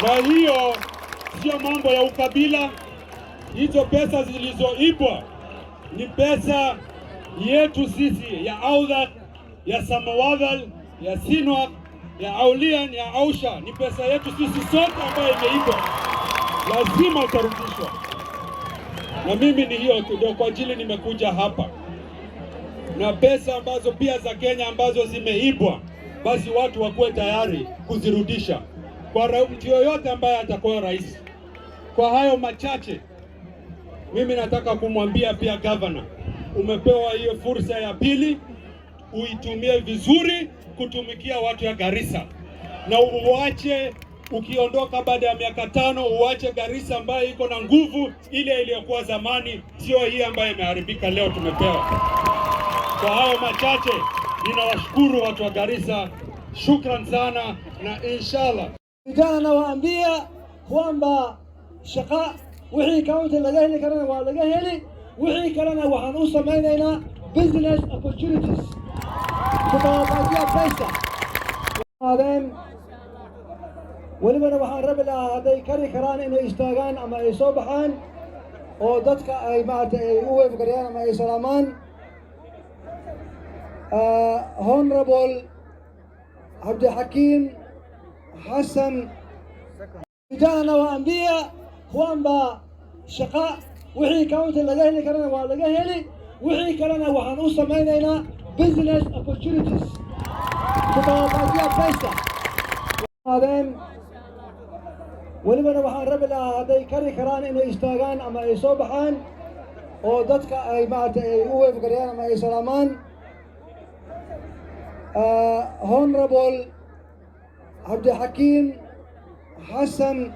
Na hiyo sio mambo ya ukabila. Hizo pesa zilizoibwa ni pesa yetu sisi, ya Audhak, ya Samawadhal, ya Sinwak, ya Aulian, ya Ausha. Ni pesa yetu sisi sote ambayo imeibwa, lazima itarudishwa. Na mimi ni hiyo ndio kwa ajili nimekuja hapa. Na pesa ambazo pia za Kenya ambazo zimeibwa, basi watu wakuwe tayari kuzirudisha kwa mtu yoyote ambaye atakuwa rais. Kwa hayo machache, mimi nataka kumwambia pia governor, umepewa hiyo fursa ya pili, uitumie vizuri kutumikia watu ya Garissa. Na uache, ukiondoka baada ya miaka 5, uache Garissa ambayo iko na nguvu ile iliyokuwa zamani, sio hii ambayo imeharibika leo tumepewa. Kwa hayo machache, ninawashukuru watu wa Garissa. Shukran sana, na inshallah vijana nawaambia kwamba shaqa wixii county laga heli karana waa laga heli, wixii kalena waxaan u samaynaynaa business opportunities kutabaajiya pesa. walibana waxaan rabi lahaa hadday kari karaan inay istaagaan ama ay soo baxaan oo dadka ay maaragtay ay u weefgariyaan ama ay salaamaan. Honorable Abdulhakim Hassan, vijana nawaambia kwamba shaqa wixii county laga heli karana waa laga heli, wixii kalena waxaan u samaynaynaa business opportunities kutabaajiya pesa. walibana waxaan rabi lahaa hadday kari karaan inay istaagaan ama ay soo baxaan oo dadka ay maaragtay ay u weefgariyaan ama ay salaamaan. Honorable Abdulhakim Hassan